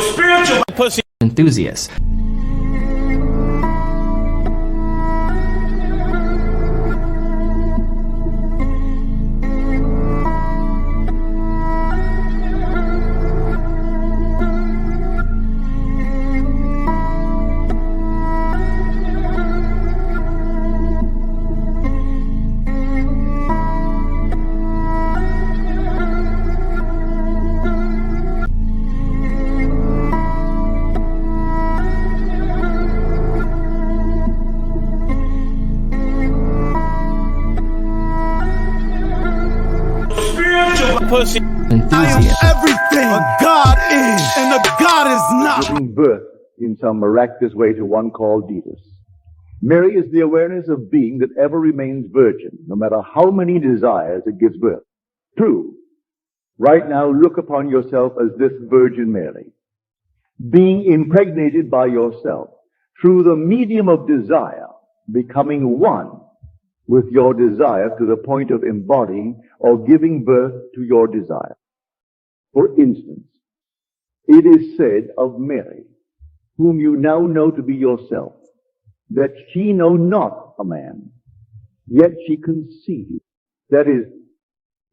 Spiritual pussy enthusiasts. Pussy enthusiast. I am everything a God is, and a God is not. Giving birth in some miraculous way to one called Jesus. Mary is the awareness of being that ever remains virgin, no matter how many desires it gives birth. True. Right now, look upon yourself as this Virgin Mary, being impregnated by yourself through the medium of desire, becoming one with your desire to the point of embodying or giving birth to your desire. For instance, it is said of Mary, whom you now know to be yourself, that she know not a man, yet she conceived. That is,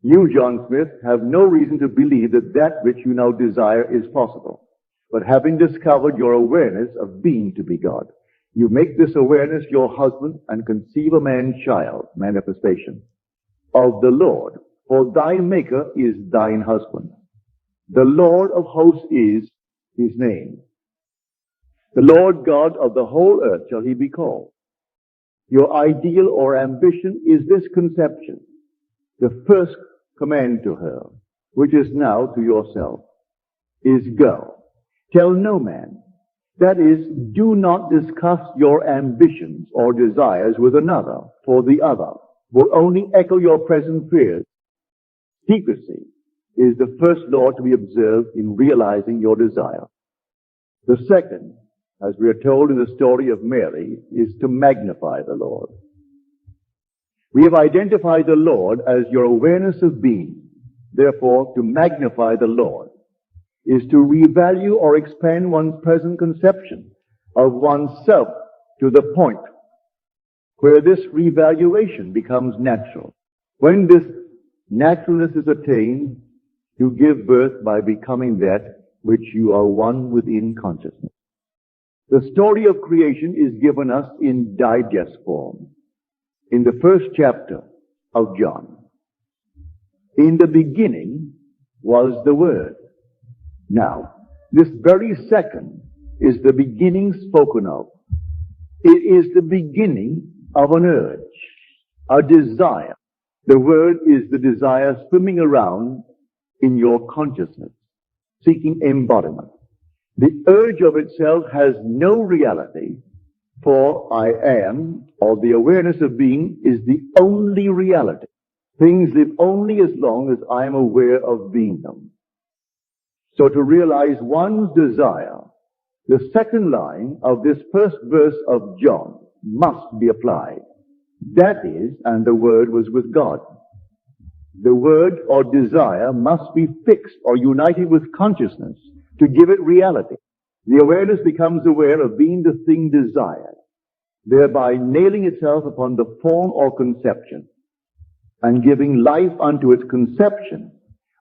you, John Smith, have no reason to believe that that which you now desire is possible. But having discovered your awareness of being to be God, you make this awareness your husband and conceive a man-child, manifestation, of the Lord. For thy maker is thine husband. The Lord of hosts is his name. The Lord God of the whole earth shall he be called. Your ideal or ambition is this conception, the first command to her, which is now to yourself, is go. Tell no man. That is, do not discuss your ambitions or desires with another, for the other will only echo your present fears. Secrecy is the first law to be observed in realizing your desire. The second, as we are told in the story of Mary, is to magnify the Lord. We have identified the Lord as your awareness of being. Therefore, to magnify the Lord is to revalue or expand one's present conception of oneself to the point where this revaluation becomes natural. When this naturalness is attained, you give birth by becoming that which you are one within consciousness. The story of creation is given us in digest form in the first chapter of John. In the beginning was the Word. Now, this very second is the beginning spoken of. It is the beginning of an urge, a desire. The Word is the desire swimming around in your consciousness, seeking embodiment. The urge of itself has no reality, for I am, or the awareness of being, is the only reality. Things live only as long as I am aware of being them. So to realize one's desire, the second line of this first verse of John must be applied. That is, and the Word was with God. The word or desire must be fixed or united with consciousness to give it reality. The awareness becomes aware of being the thing desired, thereby nailing itself upon the form or conception and giving life unto its conception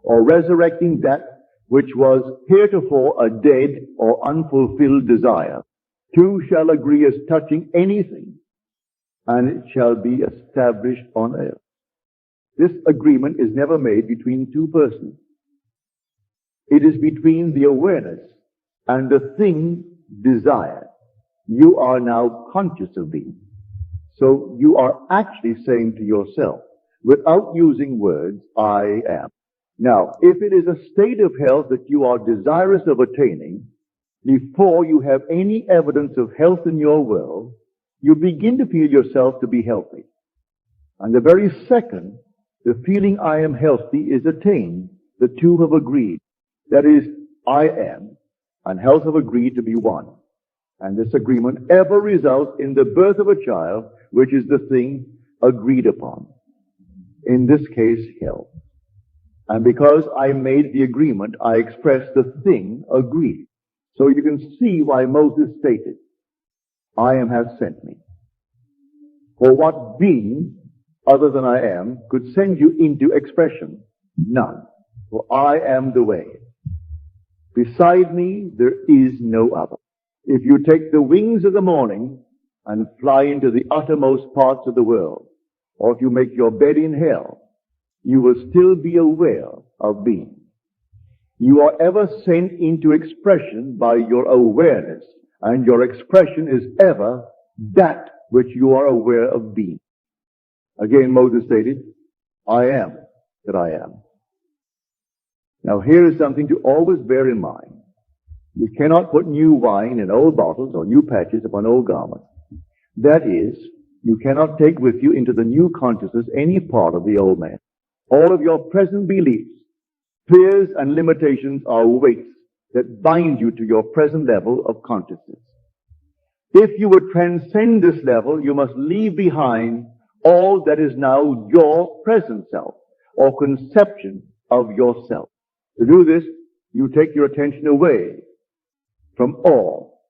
or resurrecting that which was heretofore a dead or unfulfilled desire. Two shall agree as touching anything, and it shall be established on earth. This agreement is never made between two persons. It is between the awareness and the thing desired. You are now conscious of being. So you are actually saying to yourself, without using words, I am. Now, if it is a state of health that you are desirous of attaining, before you have any evidence of health in your world, you begin to feel yourself to be healthy. And the very second the feeling I am healthy is attained, the two have agreed. That is, I am and health have agreed to be one. And this agreement ever results in the birth of a child, which is the thing agreed upon. In this case, health. And because I made the agreement, I express the thing agreed. So you can see why Moses stated, I am has sent me. For what being other than I am could send you into expression? None. For I am the way. Beside me there is no other. If you take the wings of the morning and fly into the uttermost parts of the world, or if you make your bed in hell, you will still be aware of being. You are ever sent into expression by your awareness, and your expression is ever that which you are aware of being. Again, Moses stated, I am that I am. Now here is something to always bear in mind. You cannot put new wine in old bottles or new patches upon old garments. That is, you cannot take with you into the new consciousness any part of the old man. All of your present beliefs, fears, and limitations are weights that bind you to your present level of consciousness. If you would transcend this level, you must leave behind all that is now your present self, or conception of yourself. To do this, you take your attention away from all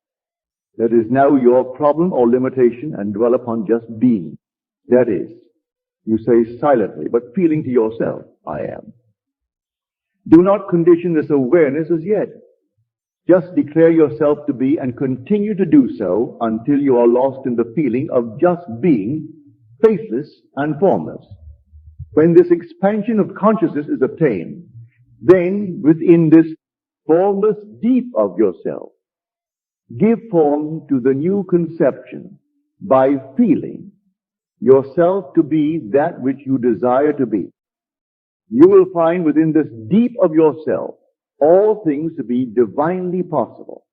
that is now your problem or limitation and dwell upon just being. That is, you say silently, but feeling to yourself, I am. Do not condition this awareness as yet. Just declare yourself to be and continue to do so until you are lost in the feeling of just being faceless and formless. When this expansion of consciousness is obtained, then within this formless deep of yourself, give form to the new conception by feeling yourself to be that which you desire to be. You will find within this deep of yourself all things to be divinely possible.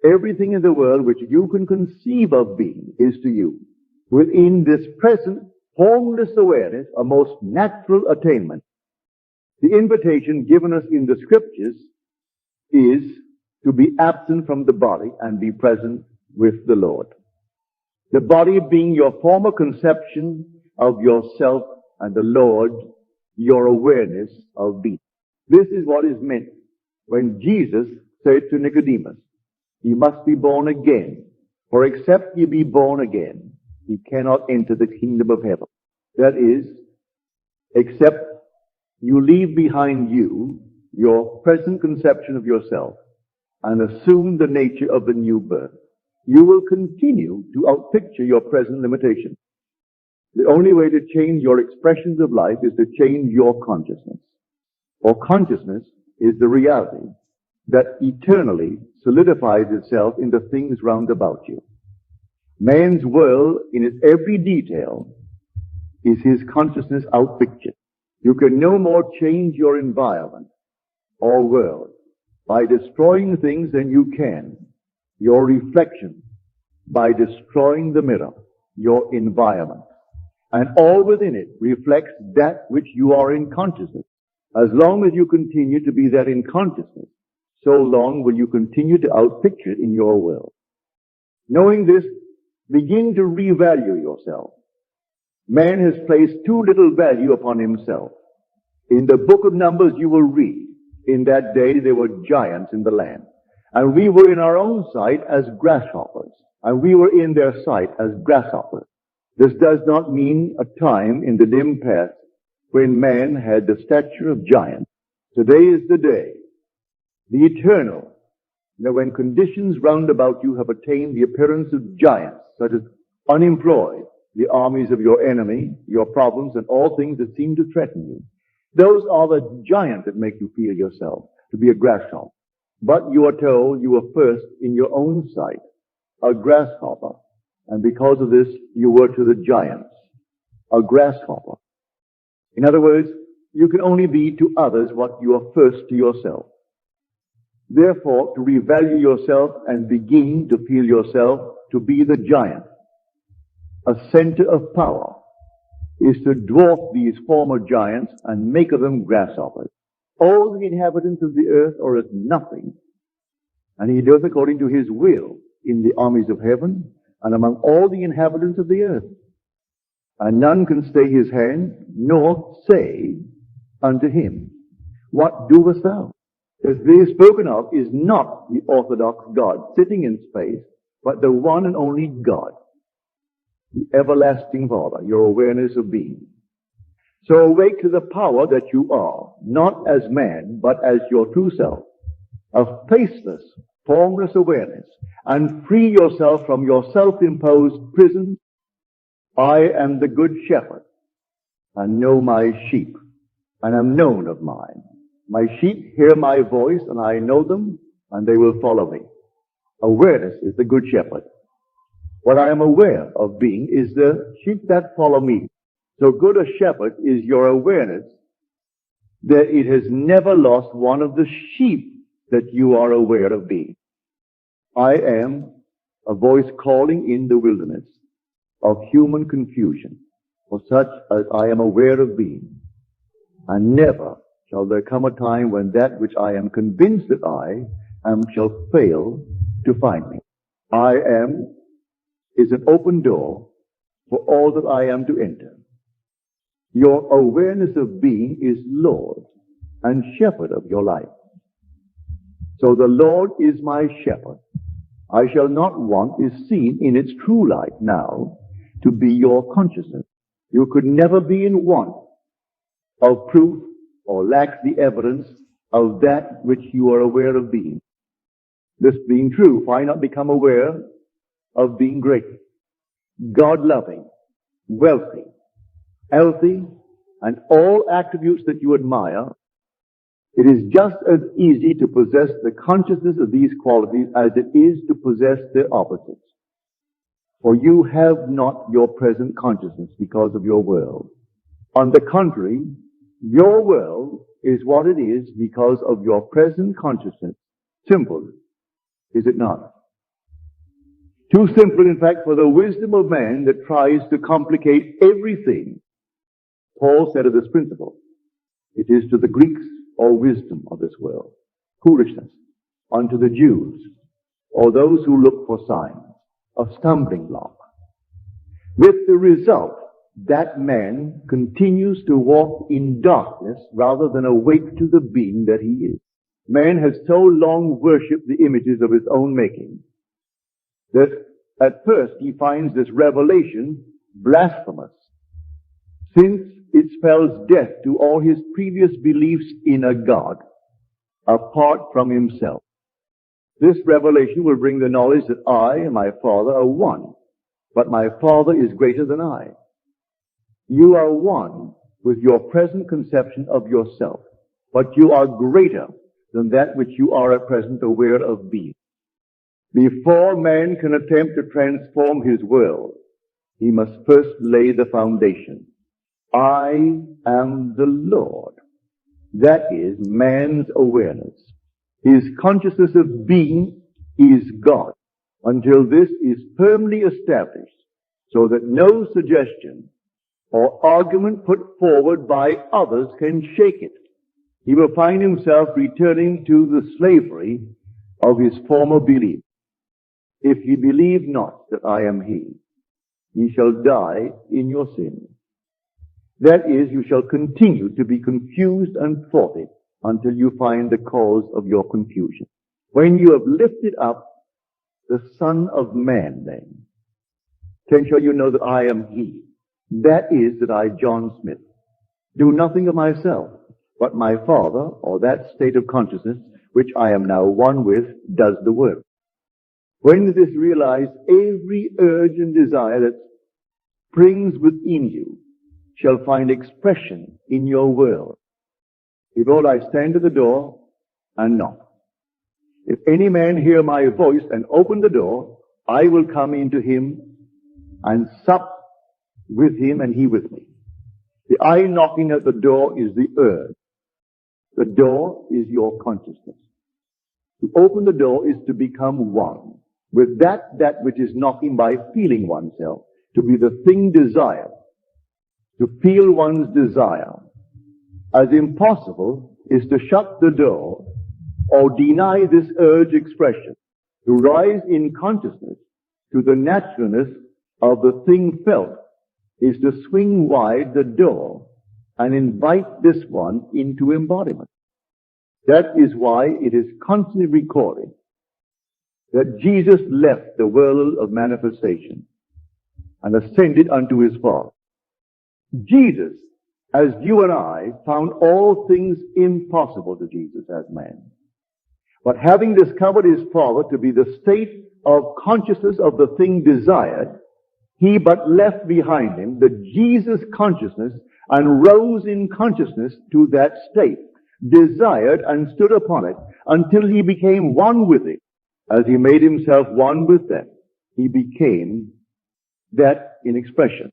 Everything in the world which you can conceive of being is to you, within this present formless awareness, a most natural attainment. The invitation given us in the scriptures is to be absent from the body and be present with the Lord. The body being your former conception of yourself, and the Lord your awareness of being. This is what is meant when Jesus said to Nicodemus, "Ye must be born again, for except ye be born again, ye cannot enter the kingdom of heaven." That is, except you leave behind you your present conception of yourself and assume the nature of the new birth, you will continue to outpicture your present limitation. The only way to change your expressions of life is to change your consciousness. For consciousness is the reality that eternally solidifies itself in the things round about you. Man's world, in its every detail, is his consciousness outpictured. You can no more change your environment or world by destroying things than you can your reflection by destroying the mirror, your environment. And all within it reflects that which you are in consciousness. As long as you continue to be that in consciousness, so long will you continue to outpicture it in your world. Knowing this, begin to revalue yourself. Man has placed too little value upon himself. In the book of Numbers you will read, in that day there were giants in the land, and we were in our own sight as grasshoppers, and we were in their sight as grasshoppers. This does not mean a time in the dim past when man had the stature of giants. Today is the day, the eternal, that when conditions round about you have attained the appearance of giants, such as unemployed, the armies of your enemy, your problems, and all things that seem to threaten you. Those are the giants that make you feel yourself to be a grasshopper. But you are told you were first in your own sight a grasshopper, and because of this you were to the giants a grasshopper. In other words, you can only be to others what you are first to yourself. Therefore, to revalue yourself and begin to feel yourself to be the giant, a center of power, is to dwarf these former giants and make of them grasshoppers. All the inhabitants of the earth are as nothing, and he does according to his will in the armies of heaven and among all the inhabitants of the earth. And none can stay his hand, nor say unto him, "What doest thou?" As being spoken of is not the orthodox God sitting in space, but the one and only God, the everlasting Father, your awareness of being. So awake to the power that you are, not as man, but as your true self, of faceless, formless awareness, and free yourself from your self-imposed prison. I am the good shepherd, and know my sheep, and am known of mine. My sheep hear my voice, and I know them, and they will follow me. Awareness is the good shepherd. What I am aware of being is the sheep that follow me. So good a shepherd is your awareness that it has never lost one of the sheep that you are aware of being. I am a voice calling in the wilderness of human confusion, for such as I am aware of being. And never shall there come a time when that which I am convinced that I am shall fail to find me. I am is an open door for all that I am to enter. Your awareness of being is Lord and shepherd of your life. So the Lord is my shepherd. I shall not want is seen in its true light now to be your consciousness. You could never be in want of proof or lack the evidence of that which you are aware of being. This being true, why not become aware of being great, God-loving, wealthy, healthy, and all attributes that you admire? It is just as easy to possess the consciousness of these qualities as it is to possess their opposites. For you have not your present consciousness because of your world. On the contrary, your world is what it is because of your present consciousness. Simple, is it not? Too simple, in fact, for the wisdom of man that tries to complicate everything. Paul said of this principle, it is to the Greeks or wisdom of this world, foolishness unto the Jews, or those who look for signs, a stumbling block. With the result that man continues to walk in darkness rather than awake to the being that he is. Man has so long worshipped the images of his own making that at first he finds this revelation blasphemous, since it spells death to all his previous beliefs in a God apart from himself. This revelation will bring the knowledge that I and my Father are one, but my Father is greater than I. You are one with your present conception of yourself, but you are greater than that which you are at present aware of being. Before man can attempt to transform his world, he must first lay the foundation. I am the Lord. That is man's awareness. His consciousness of being is God. Until this is firmly established, so that no suggestion or argument put forward by others can shake it, he will find himself returning to the slavery of his former belief. If ye believe not that I am he, ye shall die in your sin. That is, you shall continue to be confused and thwarted until you find the cause of your confusion. When you have lifted up the Son of Man, then shall you know that I am he. That is, that I, John Smith, do nothing of myself, but my Father, or that state of consciousness which I am now one with, does the work. When it is realized, every urge and desire that springs within you shall find expression in your world. Behold, I stand at the door and knock. If any man hear my voice and open the door, I will come into him and sup with him and he with me. The I knocking at the door is the urge. The door is your consciousness. To open the door is to become one with that which is knocking by feeling oneself, to be the thing desired, to feel one's desire. As impossible is to shut the door or deny this urge expression. To rise in consciousness to the naturalness of the thing felt is to swing wide the door and invite this one into embodiment. That is why it is constantly recorded that Jesus left the world of manifestation and ascended unto his Father. Jesus, as you and I, found all things impossible to Jesus as man. But having discovered his Father to be the state of consciousness of the thing desired, he but left behind him the Jesus consciousness and rose in consciousness to that state, desired and stood upon it until he became one with it. As he made himself one with them, he became that in expression.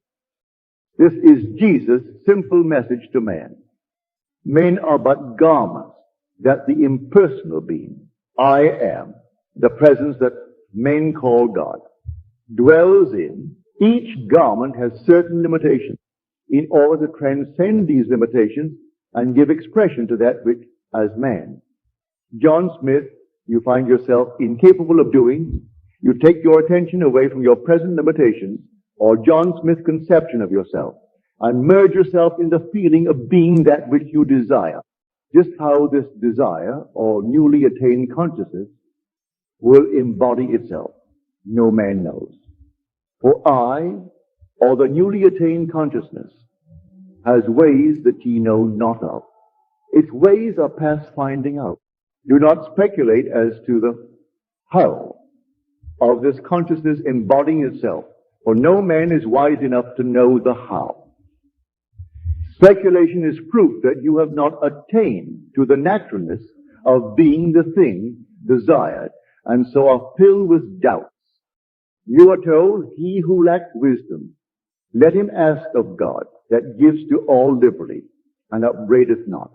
This is Jesus' simple message to man. Men are but garments that the impersonal being, I am, the presence that men call God, dwells in. Each garment has certain limitations. In order to transcend these limitations and give expression to that which, as man, John Smith, you find yourself incapable of doing, you take your attention away from your present limitations or John Smith's conception of yourself and merge yourself in the feeling of being that which you desire. Just how this desire or newly attained consciousness will embody itself, no man knows. For I, or the newly attained consciousness, has ways that ye know not of. Its ways are past finding out. Do not speculate as to the how of this consciousness embodying itself, for no man is wise enough to know the how. Speculation is proof that you have not attained to the naturalness of being the thing desired, and so are filled with doubts. You are told, he who lacks wisdom, let him ask of God, that gives to all liberally, and upbraideth not.